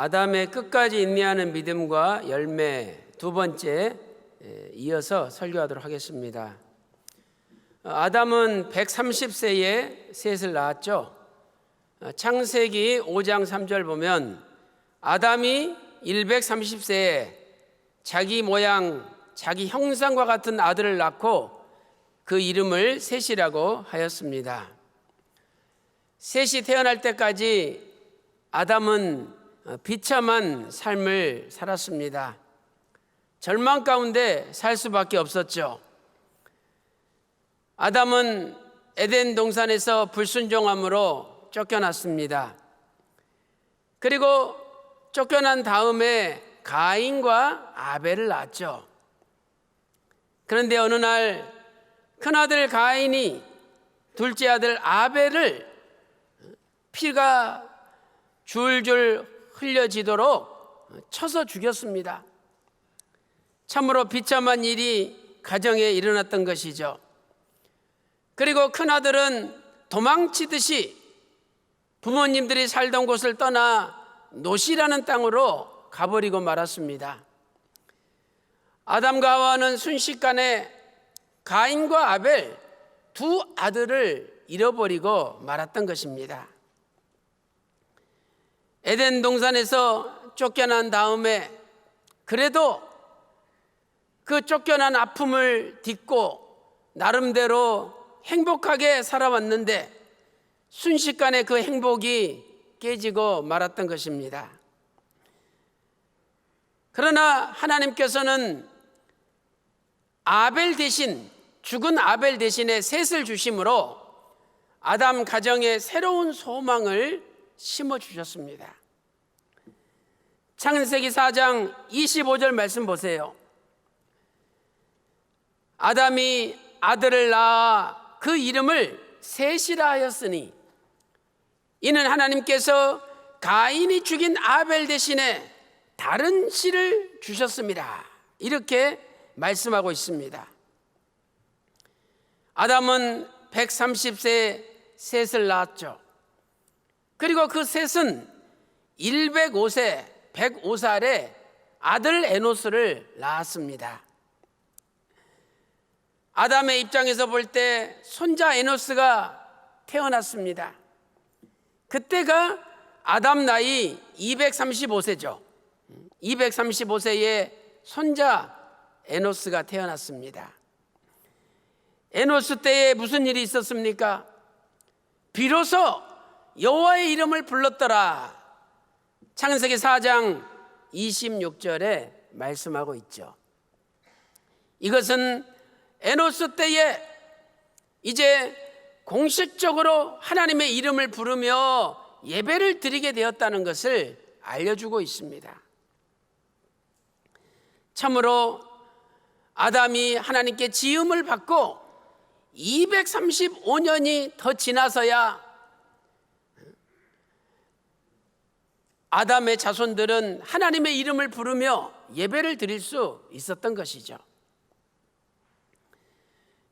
아담의 끝까지 인내하는 믿음과 열매 두 번째 이어서 설교하도록 하겠습니다. 아담은 130세에 셋을 낳았죠. 창세기 5장 3절 보면 아담이 130세에 자기 모양, 자기 형상과 같은 아들을 낳고 그 이름을 셋이라고 하였습니다. 셋이 태어날 때까지 아담은 비참한 삶을 살았습니다. 절망 가운데 살 수밖에 없었죠. 아담은 에덴 동산에서 불순종함으로 쫓겨났습니다. 그리고 쫓겨난 다음에 가인과 아벨을 낳았죠. 그런데 어느 날 큰아들 가인이 둘째 아들 아벨을 피가 줄줄 흘려지도록 쳐서 죽였습니다. 참으로 비참한 일이 가정에 일어났던 것이죠. 그리고 큰아들은 도망치듯이 부모님들이 살던 곳을 떠나 노시라는 땅으로 가버리고 말았습니다. 아담과 하와는 순식간에 가인과 아벨 두 아들을 잃어버리고 말았던 것입니다. 에덴 동산에서 쫓겨난 다음에 그래도 그 쫓겨난 아픔을 딛고 나름대로 행복하게 살아왔는데 순식간에 그 행복이 깨지고 말았던 것입니다. 그러나 하나님께서는 아벨 대신, 죽은 아벨 대신에 셋을 주심으로 아담 가정에 새로운 소망을 심어주셨습니다. 창세기 4장 25절 말씀 보세요. 아담이 아들을 낳아 그 이름을 셋이라 하였으니 이는 하나님께서 가인이 죽인 아벨 대신에 다른 씨를 주셨습니다. 이렇게 말씀하고 있습니다. 아담은 130세에 셋을 낳았죠. 그리고 그 셋은 105세, 105살에 아들 에노스를 낳았습니다. 아담의 입장에서 볼 때 손자 에노스가 태어났습니다. 그때가 아담 나이 235세죠. 235세에 손자 에노스가 태어났습니다. 에노스 때에 무슨 일이 있었습니까? 비로소 여호와의 이름을 불렀더라. 창세기 4장 26절에 말씀하고 있죠. 이것은 에노스 때에 이제 공식적으로 하나님의 이름을 부르며 예배를 드리게 되었다는 것을 알려주고 있습니다. 참으로 아담이 하나님께 지음을 받고 235년이 더 지나서야 아담의 자손들은 하나님의 이름을 부르며 예배를 드릴 수 있었던 것이죠.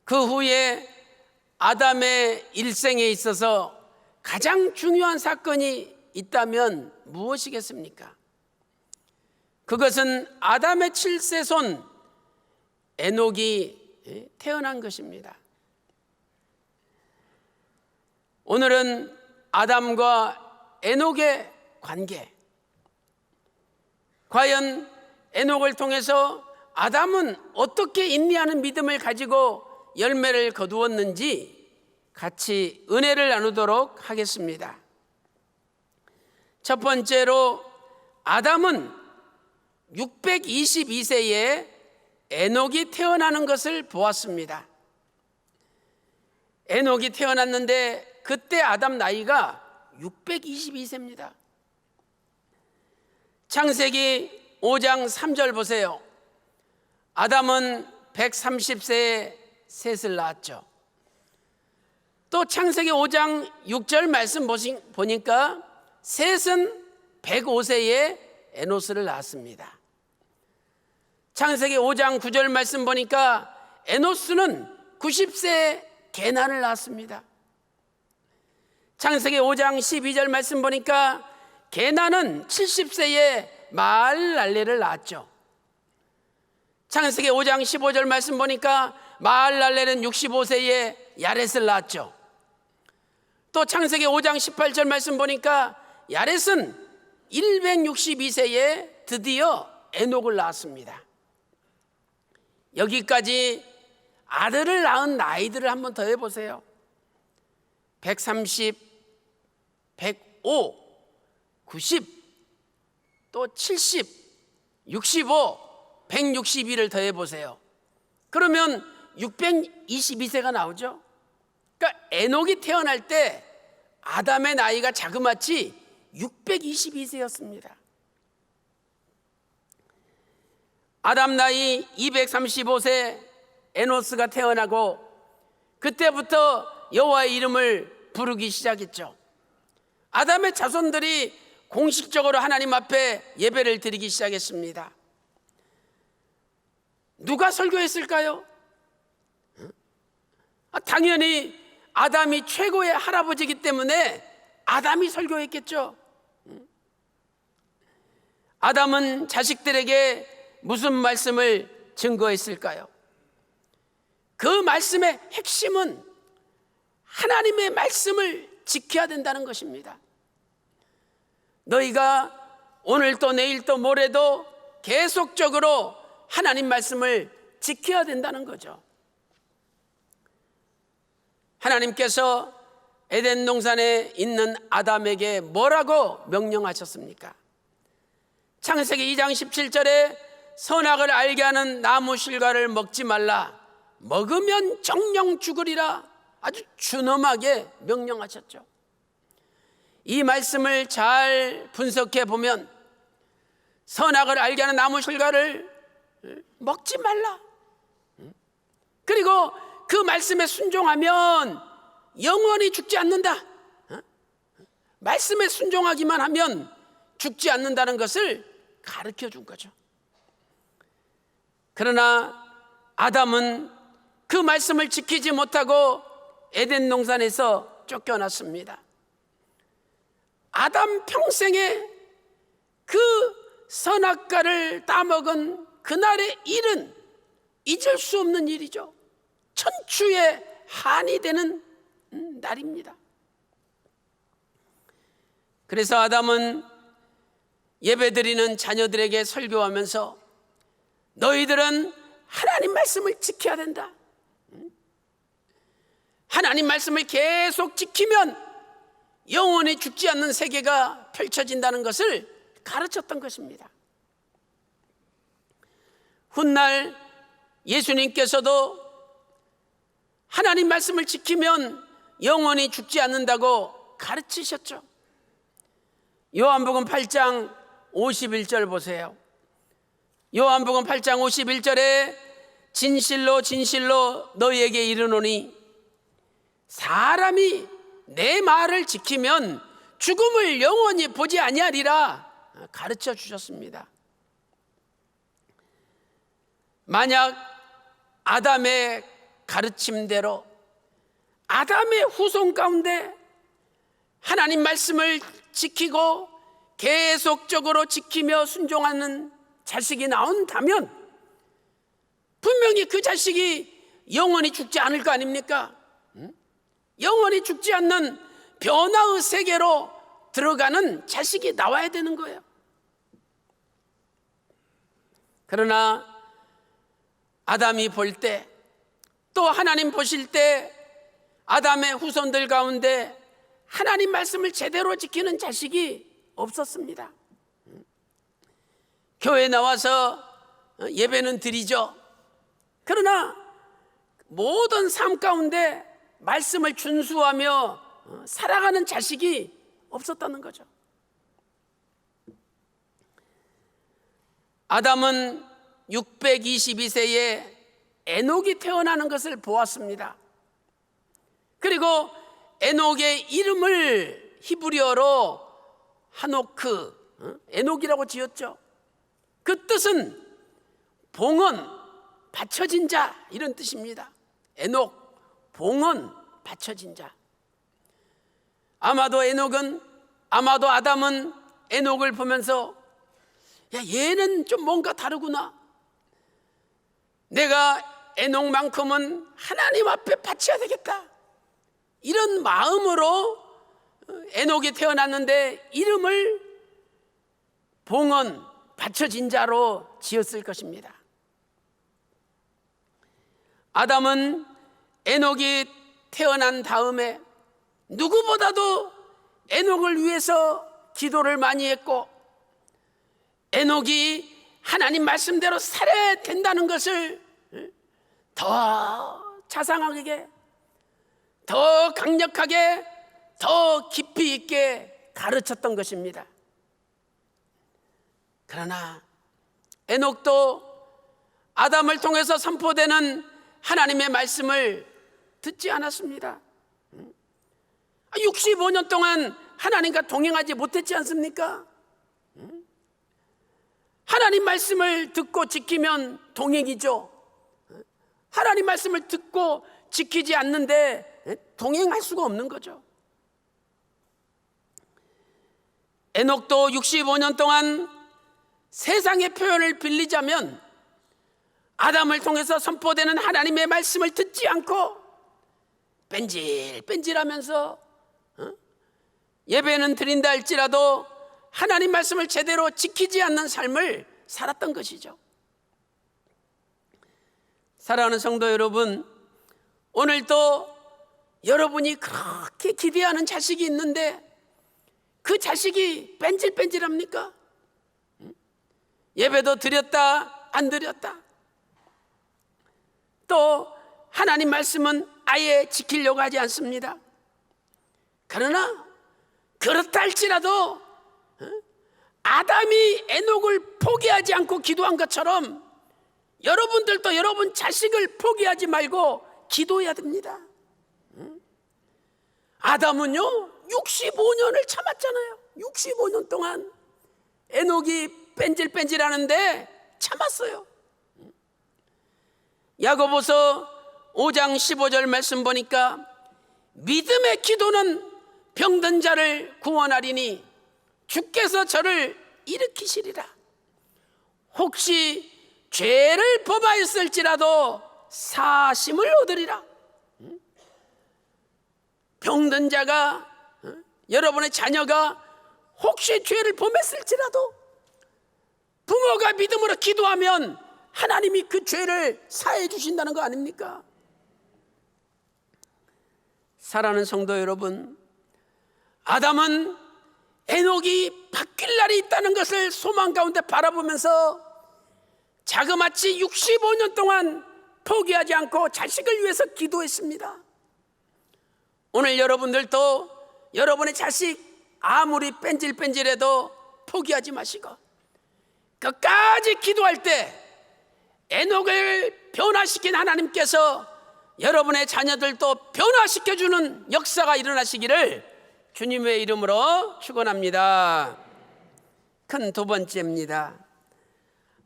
그 후에 아담의 일생에 있어서 가장 중요한 사건이 있다면 무엇이겠습니까? 그것은 아담의 7세손 에녹이 태어난 것입니다. 오늘은 아담과 에녹의 관계, 과연 에녹을 통해서 아담은 어떻게 인내하는 믿음을 가지고 열매를 거두었는지 같이 은혜를 나누도록 하겠습니다. 첫 번째로 아담은 622세에 에녹이 태어나는 것을 보았습니다. 에녹이 태어났는데 그때 아담 나이가 622세입니다. 창세기 5장 3절 보세요. 아담은 130세에 셋을 낳았죠. 또 창세기 5장 6절 말씀 보니까 셋은 105세에 에노스를 낳았습니다. 창세기 5장 9절 말씀 보니까 에노스는 90세에 게난을 낳았습니다. 창세기 5장 12절 말씀 보니까 게나는 70세에 마할랄레를 낳았죠. 창세기 5장 15절 말씀 보니까 마할랄레는 65세에 야렛을 낳았죠. 또 창세기 5장 18절 말씀 보니까 야렛은 162세에 드디어 에녹을 낳았습니다. 여기까지 아들을 낳은 나이들을 한번 더 해보세요. 130, 105, 90, 또 70, 65, 162를 더 해보세요. 그러면 622세가 나오죠. 그러니까 에녹이 태어날 때 아담의 나이가 자그마치 622세였습니다. 아담 나이 235세 에노스가 태어나고 그때부터 여호와의 이름을 부르기 시작했죠. 아담의 자손들이 공식적으로 하나님 앞에 예배를 드리기 시작했습니다. 누가 설교했을까요? 당연히 아담이 최고의 할아버지이기 때문에 아담이 설교했겠죠. 아담은 자식들에게 무슨 말씀을 증거했을까요? 그 말씀의 핵심은 하나님의 말씀을 지켜야 된다는 것입니다. 너희가 오늘 또 내일 또 모레도 계속적으로 하나님 말씀을 지켜야 된다는 거죠. 하나님께서 에덴 동산에 있는 아담에게 뭐라고 명령하셨습니까? 창세기 2장 17절에 선악을 알게 하는 나무 실과를 먹지 말라, 먹으면 정령 죽으리라 아주 준엄하게 명령하셨죠. 이 말씀을 잘 분석해 보면 선악을 알게 하는 나무 실과를 먹지 말라, 그리고 그 말씀에 순종하면 영원히 죽지 않는다, 말씀에 순종하기만 하면 죽지 않는다는 것을 가르쳐 준 거죠. 그러나 아담은 그 말씀을 지키지 못하고 에덴 동산에서 쫓겨났습니다. 아담 평생에 그 선악과를 따먹은 그날의 일은 잊을 수 없는 일이죠. 천추의 한이 되는 날입니다. 그래서 아담은 예배드리는 자녀들에게 설교하면서 너희들은 하나님 말씀을 지켜야 된다, 하나님 말씀을 계속 지키면 영원히 죽지 않는 세계가 펼쳐진다는 것을 가르쳤던 것입니다. 훗날 예수님께서도 하나님 말씀을 지키면 영원히 죽지 않는다고 가르치셨죠. 요한복음 8장 51절 보세요. 요한복음 8장 51절에 진실로 진실로 너희에게 이르노니 사람이 내 말을 지키면 죽음을 영원히 보지 아니하리라 가르쳐 주셨습니다. 만약 아담의 가르침대로 아담의 후손 가운데 하나님 말씀을 지키고 계속적으로 지키며 순종하는 자식이 나온다면 분명히 그 자식이 영원히 죽지 않을 거 아닙니까? 영원히 죽지 않는 변화의 세계로 들어가는 자식이 나와야 되는 거예요. 그러나 아담이 볼 때, 또 하나님 보실 때 아담의 후손들 가운데 하나님 말씀을 제대로 지키는 자식이 없었습니다. 교회 나와서 예배는 드리죠. 그러나 모든 삶 가운데 말씀을 준수하며 살아가는 자식이 없었다는 거죠. 아담은 622세에 에녹이 태어나는 것을 보았습니다. 그리고 에녹의 이름을 히브리어로 하노크, 에녹이라고 지었죠. 그 뜻은 봉헌, 바쳐진 자, 이런 뜻입니다. 에녹, 봉헌, 바쳐진 자. 아마도 아담은 에녹을 보면서 야, 얘는 좀 뭔가 다르구나. 내가 에녹만큼은 하나님 앞에 바쳐야 되겠다. 이런 마음으로 에녹이 태어났는데 이름을 봉헌, 바쳐진 자로 지었을 것입니다. 아담은 에녹이 태어난 다음에 누구보다도 에녹을 위해서 기도를 많이 했고, 에녹이 하나님 말씀대로 살아야 된다는 것을 더 자상하게, 더 강력하게, 더 깊이 있게 가르쳤던 것입니다. 그러나 에녹도 아담을 통해서 선포되는 하나님의 말씀을 듣지 않았습니다. 65년 동안 하나님과 동행하지 못했지 않습니까? 하나님 말씀을 듣고 지키면 동행이죠. 하나님 말씀을 듣고 지키지 않는데 동행할 수가 없는 거죠. 에녹도 65년 동안 세상의 표현을 빌리자면 아담을 통해서 선포되는 하나님의 말씀을 듣지 않고 뺀질뺀질하면서 예배는 드린다 할지라도 하나님 말씀을 제대로 지키지 않는 삶을 살았던 것이죠. 사랑하는 성도 여러분, 오늘도 여러분이 그렇게 기대하는 자식이 있는데 그 자식이 뺀질뺀질합니까? 예배도 드렸다 안 드렸다, 또 하나님 말씀은 아예 지키려고 하지 않습니다. 그러나 그렇다 할지라도 아담이 에녹을 포기하지 않고 기도한 것처럼 여러분들도 여러분 자식을 포기하지 말고 기도해야 됩니다. 아담은요 65년을 참았잖아요. 65년 동안 에녹이 뺀질뺀질하는데 참았어요. 야고보서 5장 15절 말씀 보니까 믿음의 기도는 병든 자를 구원하리니 주께서 저를 일으키시리라. 혹시 죄를 범하였을지라도 사심을 얻으리라. 병든 자가, 여러분의 자녀가 혹시 죄를 범했을지라도 부모가 믿음으로 기도하면 하나님이 그 죄를 사해 주신다는 거 아닙니까? 사랑하는 성도 여러분, 아담은 에녹이 바뀔 날이 있다는 것을 소망 가운데 바라보면서 자그마치 65년 동안 포기하지 않고 자식을 위해서 기도했습니다. 오늘 여러분들도 여러분의 자식 아무리 뺀질뺀질해도 포기하지 마시고 끝까지 기도할 때 에녹을 변화시킨 하나님께서 여러분의 자녀들도 변화시켜주는 역사가 일어나시기를 주님의 이름으로 축원합니다. 큰 두 번째입니다.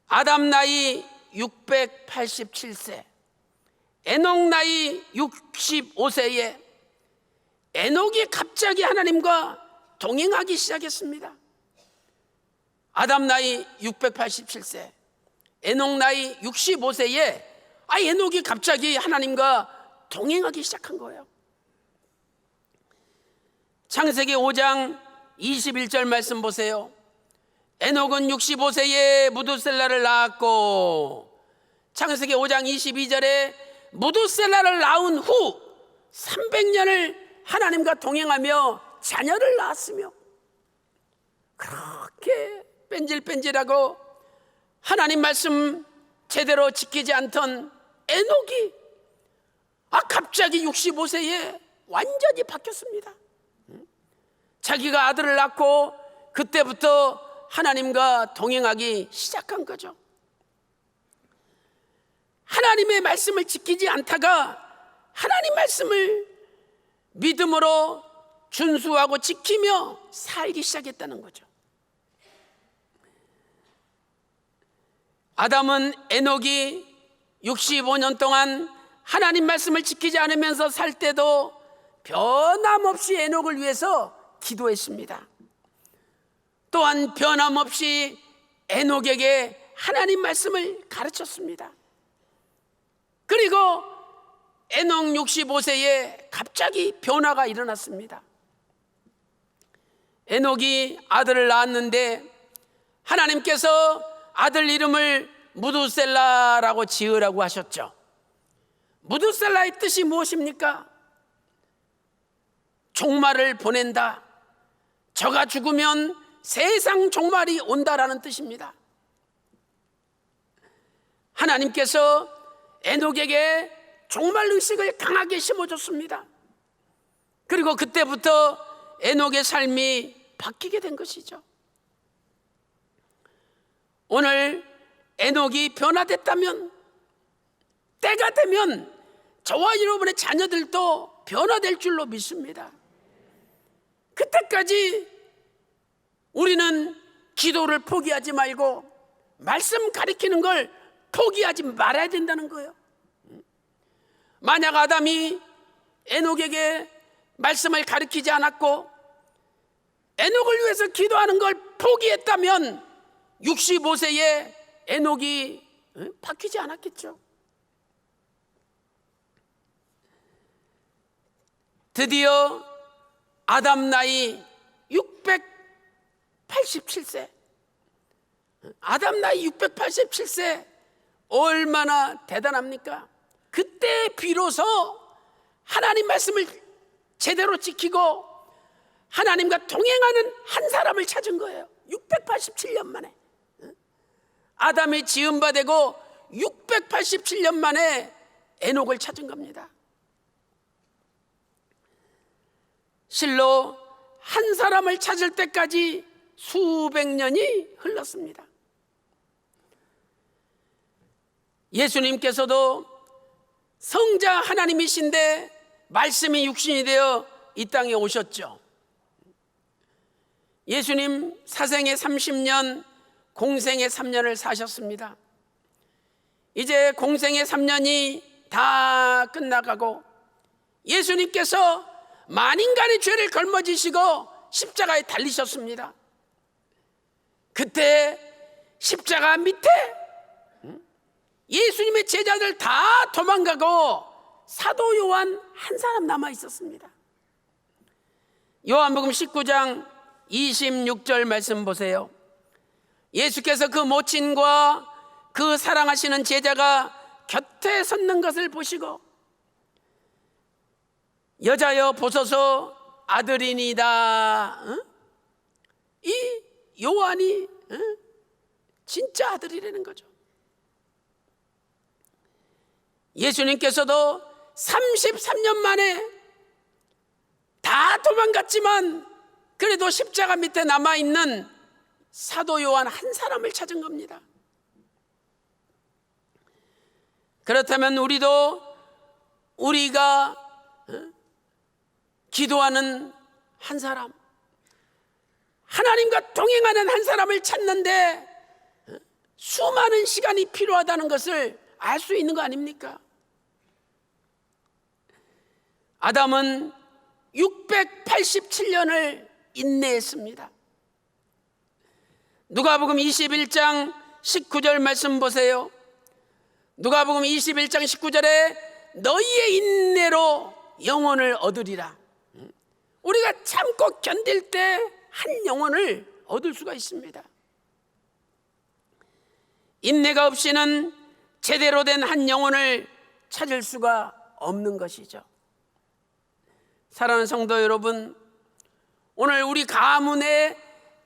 아담 나이 687세, 에녹 나이 65세에 에녹이 갑자기 하나님과 동행하기 시작했습니다. 아담 나이 687세, 에녹 나이 65세에 에녹이 갑자기 하나님과 동행하기 시작한 거예요. 창세기 5장 21절 말씀 보세요. 에녹은 65세에 무두셀라를 낳았고, 창세기 5장 22절에 무두셀라를 낳은 후 300년을 하나님과 동행하며 자녀를 낳았으며, 그렇게 뺀질뺀질하고 하나님 말씀 제대로 지키지 않던 에녹이 갑자기 65세에 완전히 바뀌었습니다. 자기가 아들을 낳고 그때부터 하나님과 동행하기 시작한 거죠. 하나님의 말씀을 지키지 않다가 하나님 말씀을 믿음으로 준수하고 지키며 살기 시작했다는 거죠. 아담은 에녹이 65년 동안 하나님 말씀을 지키지 않으면서 살 때도 변함없이 에녹을 위해서 기도했습니다. 또한 변함없이 에녹에게 하나님 말씀을 가르쳤습니다. 그리고 에녹 65세에 갑자기 변화가 일어났습니다. 에녹이 아들을 낳았는데 하나님께서 아들 이름을 무두셀라라고 지으라고 하셨죠. 무두셀라의 뜻이 무엇입니까? 종말을 보낸다. 저가 죽으면 세상 종말이 온다라는 뜻입니다. 하나님께서 에녹에게 종말 의식을 강하게 심어줬습니다. 그리고 그때부터 에녹의 삶이 바뀌게 된 것이죠. 오늘 에녹이 변화됐다면, 때가 되면 저와 여러분의 자녀들도 변화될 줄로 믿습니다. 그때까지 우리는 기도를 포기하지 말고 말씀 가리키는 걸 포기하지 말아야 된다는 거예요. 만약 아담이 에녹에게 말씀을 가르치지 않았고 에녹을 위해서 기도하는 걸 포기했다면 65세에 에녹이 바뀌지 않았겠죠. 드디어 아담 나이 687세, 아담 나이 687세, 얼마나 대단합니까? 그때 비로소 하나님 말씀을 제대로 지키고 하나님과 동행하는 한 사람을 찾은 거예요. 687년 만에. 아담이 지은 바 되고 687년 만에 에녹을 찾은 겁니다. 실로 한 사람을 찾을 때까지 수백 년이 흘렀습니다. 예수님께서도 성자 하나님이신데 말씀이 육신이 되어 이 땅에 오셨죠. 예수님 사생애 30년, 공생애 3년을 사셨습니다. 이제 공생애 3년이 다 끝나가고 예수님께서 만인간의 죄를 걸머지시고 십자가에 달리셨습니다. 그때 십자가 밑에 예수님의 제자들 다 도망가고 사도 요한 한 사람 남아 있었습니다. 요한복음 19장 26절 말씀 보세요. 예수께서 그 모친과 그 사랑하시는 제자가 곁에 섰는 것을 보시고 여자여 보소서 아들이니이다. 이 요한이 진짜 아들이라는 거죠. 예수님께서도 33년 만에 다 도망갔지만 그래도 십자가 밑에 남아있는 사도 요한 한 사람을 찾은 겁니다. 그렇다면 우리가 기도하는 한 사람, 하나님과 동행하는 한 사람을 찾는데 수많은 시간이 필요하다는 것을 알 수 있는 거 아닙니까? 아담은 687년을 인내했습니다. 누가복음 21장 19절 말씀 보세요. 누가복음 21장 19절에 너희의 인내로 영혼을 얻으리라. 우리가 참고 견딜 때 한 영혼을 얻을 수가 있습니다. 인내가 없이는 제대로 된 한 영혼을 찾을 수가 없는 것이죠. 사랑하는 성도 여러분, 오늘 우리 가문에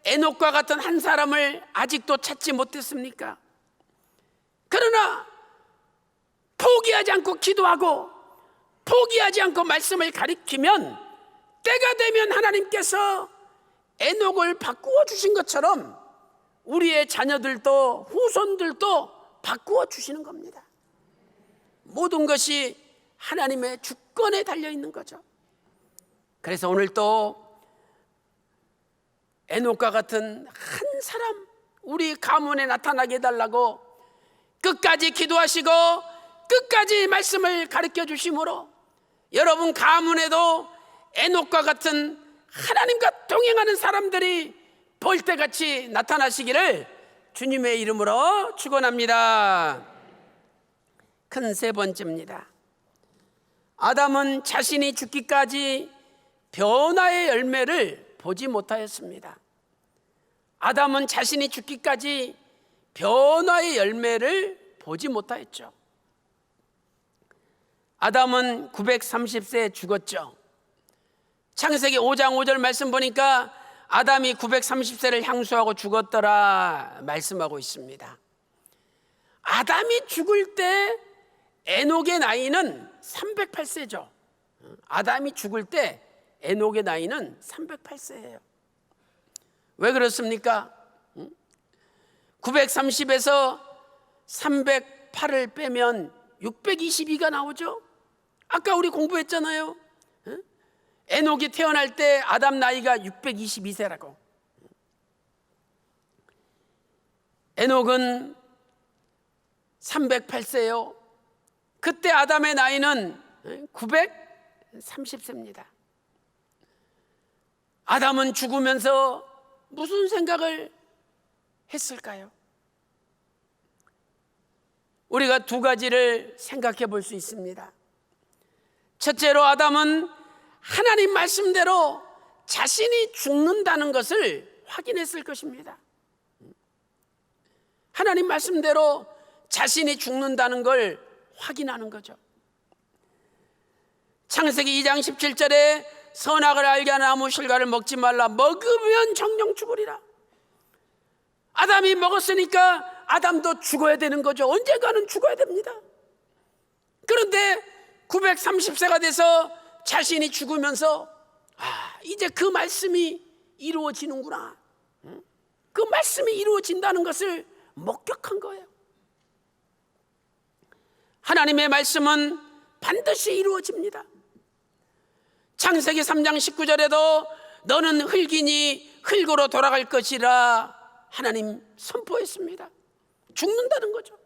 에녹과 같은 한 사람을 아직도 찾지 못했습니까? 그러나 포기하지 않고 기도하고 포기하지 않고 말씀을 가리키면 때가 되면 하나님께서 에녹을 바꾸어 주신 것처럼 우리의 자녀들도 후손들도 바꾸어 주시는 겁니다. 모든 것이 하나님의 주권에 달려 있는 거죠. 그래서 오늘 또 에녹과 같은 한 사람 우리 가문에 나타나게 해달라고 끝까지 기도하시고 끝까지 말씀을 가르쳐 주심으로 여러분 가문에도 에녹과 같은 하나님과 동행하는 사람들이 볼때같이 나타나시기를 주님의 이름으로 축원합니다. 큰 세 번째입니다. 아담은 자신이 죽기까지 변화의 열매를 보지 못하였습니다. 아담은 자신이 죽기까지 변화의 열매를 보지 못하였죠. 아담은 930세에 죽었죠. 창세기 5장 5절 말씀 보니까 아담이 930세를 향수하고 죽었더라 말씀하고 있습니다. 아담이 죽을 때 에녹의 나이는 308세죠. 아담이 죽을 때 에녹의 나이는 308세예요. 왜 그렇습니까? 930에서 308을 빼면 622가 나오죠. 아까 우리 공부했잖아요. 에녹이 태어날 때 아담 나이가 622세라고. 에녹은 308세요. 그때 아담의 나이는 930세입니다. 아담은 죽으면서 무슨 생각을 했을까요? 우리가 두 가지를 생각해 볼 수 있습니다. 첫째로 아담은 하나님 말씀대로 자신이 죽는다는 것을 확인했을 것입니다. 하나님 말씀대로 자신이 죽는다는 걸 확인하는 거죠. 창세기 2장 17절에 선악을 알게 하는 나무 실과를 먹지 말라. 먹으면 정령 죽으리라. 아담이 먹었으니까 아담도 죽어야 되는 거죠. 언젠가는 죽어야 됩니다. 그런데 930세가 돼서 자신이 죽으면서 이제 그 말씀이 이루어지는구나, 그 말씀이 이루어진다는 것을 목격한 거예요. 하나님의 말씀은 반드시 이루어집니다. 창세기 3장 19절에도 너는 흙이니 흙으로 돌아갈 것이라 하나님 선포했습니다. 죽는다는 거죠.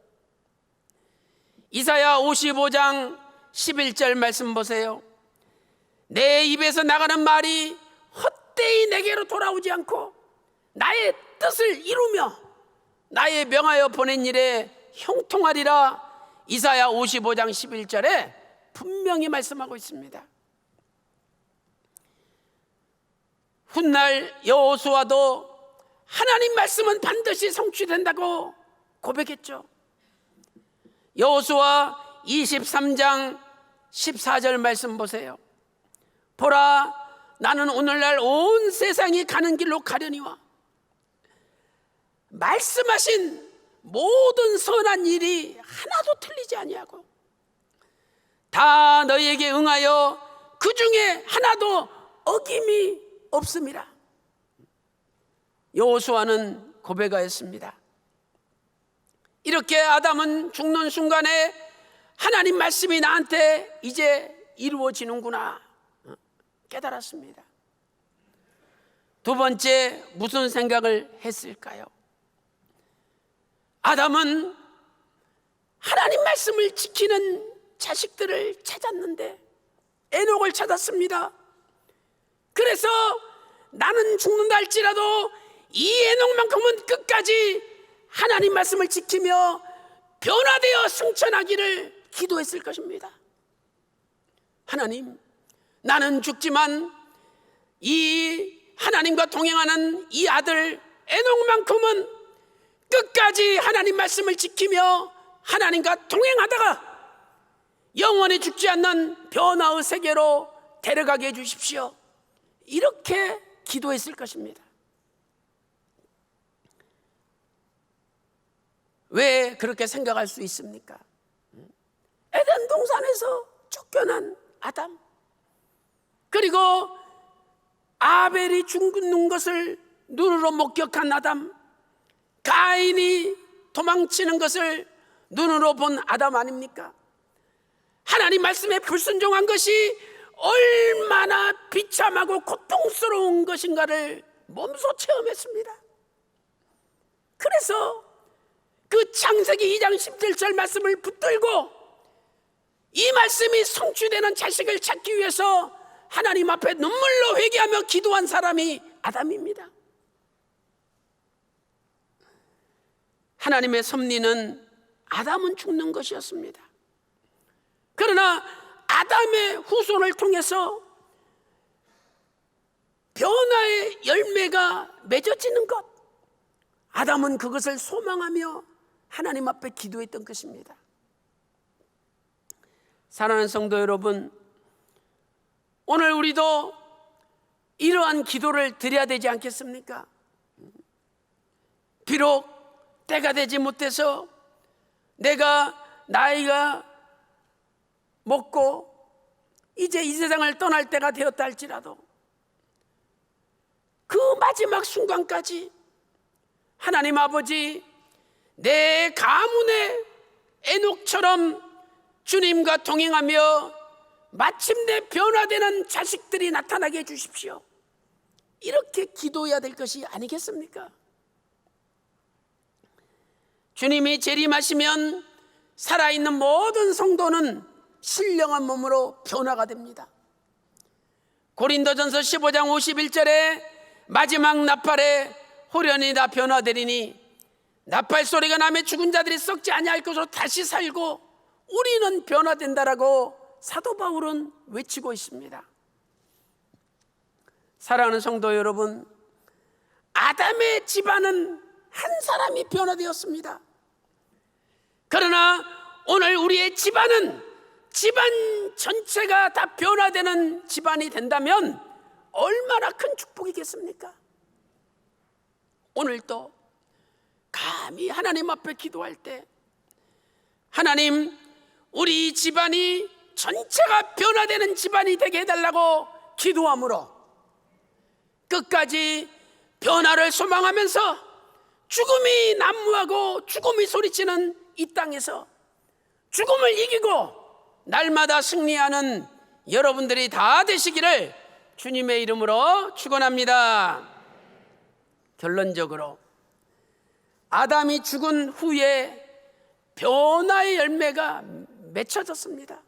이사야 55장 11절 말씀 보세요. 내 입에서 나가는 말이 헛되이 내게로 돌아오지 않고 나의 뜻을 이루며 나의 명하여 보낸 일에 형통하리라. 이사야 55장 11절에 분명히 말씀하고 있습니다. 훗날 여호수아도 하나님 말씀은 반드시 성취된다고 고백했죠. 여호수아 23장 14절 말씀 보세요. 보라, 나는 오늘날 온 세상이 가는 길로 가려니와 말씀하신 모든 선한 일이 하나도 틀리지 아니하고 다 너희에게 응하여 그 중에 하나도 어김이 없음이라. 여호수아는 고백하였습니다. 이렇게 아담은 죽는 순간에 하나님 말씀이 나한테 이제 이루어지는구나 깨달았습니다. 두 번째, 무슨 생각을 했을까요? 아담은 하나님 말씀을 지키는 자식들을 찾았는데 에녹을 찾았습니다. 그래서 나는 죽는다 할지라도 이 에녹만큼은 끝까지 하나님 말씀을 지키며 변화되어 승천하기를 기도했을 것입니다. 하나님, 나는 죽지만 이 하나님과 동행하는 이 아들 에녹만큼은 끝까지 하나님 말씀을 지키며 하나님과 동행하다가 영원히 죽지 않는 변화의 세계로 데려가게 해주십시오. 이렇게 기도했을 것입니다. 왜 그렇게 생각할 수 있습니까? 에덴 동산에서 쫓겨난 아담, 그리고 아벨이 죽는 것을 눈으로 목격한 아담, 가인이 도망치는 것을 눈으로 본 아담 아닙니까? 하나님 말씀에 불순종한 것이 얼마나 비참하고 고통스러운 것인가를 몸소 체험했습니다. 그래서 그 창세기 2장 17절 말씀을 붙들고 이 말씀이 성취되는 자식을 찾기 위해서 하나님 앞에 눈물로 회개하며 기도한 사람이 아담입니다. 하나님의 섭리는 아담은 죽는 것이었습니다. 그러나 아담의 후손을 통해서 변화의 열매가 맺어지는 것, 아담은 그것을 소망하며 하나님 앞에 기도했던 것입니다. 사랑하는 성도 여러분, 오늘 우리도 이러한 기도를 드려야 되지 않겠습니까? 비록 때가 되지 못해서 내가 나이가 먹고 이제 이 세상을 떠날 때가 되었다 할지라도 그 마지막 순간까지 하나님 아버지, 내 가문의 에녹처럼 주님과 동행하며 마침내 변화되는 자식들이 나타나게 해주십시오. 이렇게 기도해야 될 것이 아니겠습니까? 주님이 재림하시면 살아있는 모든 성도는 신령한 몸으로 변화가 됩니다. 고린도전서 15장 51절에 마지막 나팔에 호련히 다 변화되리니 나팔 소리가 나며 죽은 자들이 썩지 아니할 것으로 다시 살고 우리는 변화된다라고 사도 바울은 외치고 있습니다. 사랑하는 성도 여러분, 아담의 집안은 한 사람이 변화되었습니다. 그러나 오늘 우리의 집안은 집안 전체가 다 변화되는 집안이 된다면 얼마나 큰 축복이겠습니까? 오늘도 감히 하나님 앞에 기도할 때 하나님, 우리 집안이 전체가 변화되는 집안이 되게 해달라고 기도함으로 끝까지 변화를 소망하면서 죽음이 난무하고 죽음이 소리치는 이 땅에서 죽음을 이기고 날마다 승리하는 여러분들이 다 되시기를 주님의 이름으로 축원합니다. 결론적으로 아담이 죽은 후에 변화의 열매가 맺혀졌습니다.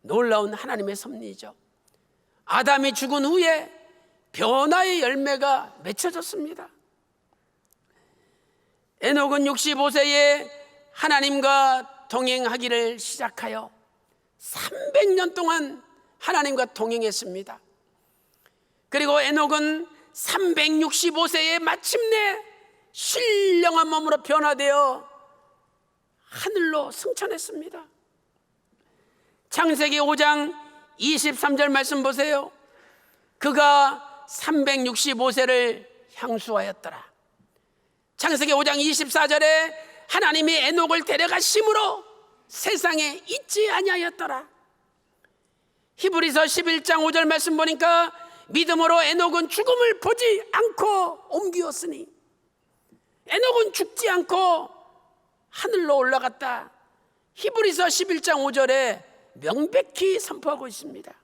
놀라운 하나님의 섭리죠. 아담이 죽은 후에 변화의 열매가 맺혀졌습니다. 에녹은 65세에 하나님과 동행하기를 시작하여 300년 동안 하나님과 동행했습니다. 그리고 에녹은 365세에 마침내 신령한 몸으로 변화되어 하늘로 승천했습니다. 창세기 5장 23절 말씀 보세요. 그가 365세를 향수하였더라. 창세기 5장 24절에 하나님이 에녹을 데려가심으로 세상에 있지 아니하였더라. 히브리서 11장 5절 말씀 보니까 믿음으로 에녹은 죽음을 보지 않고 옮기었으니, 에녹은 죽지 않고 하늘로 올라갔다. 히브리서 11장 5절에 명백히 선포하고 있습니다.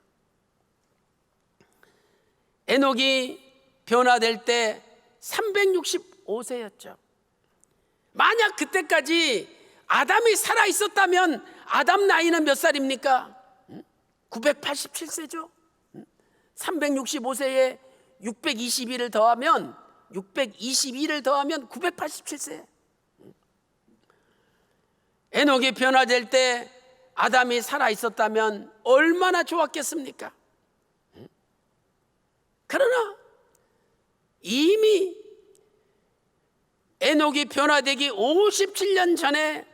에녹이 변화될 때 365세였죠. 만약 그때까지 아담이 살아 있었다면 아담 나이는 몇 살입니까? 987세죠. 365세에 622를 더하면 987세. 에녹이 변화될 때 아담이 살아 있었다면 얼마나 좋았겠습니까? 그러나 이미 에녹이 변화되기 57년 전에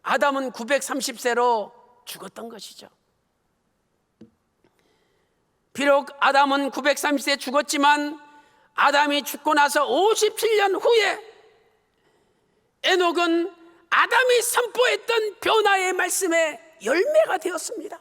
아담은 930세로 죽었던 것이죠. 비록 아담은 930세에 죽었지만 아담이 죽고 나서 57년 후에 에녹은 아담이 선포했던 변화의 말씀의 열매가 되었습니다.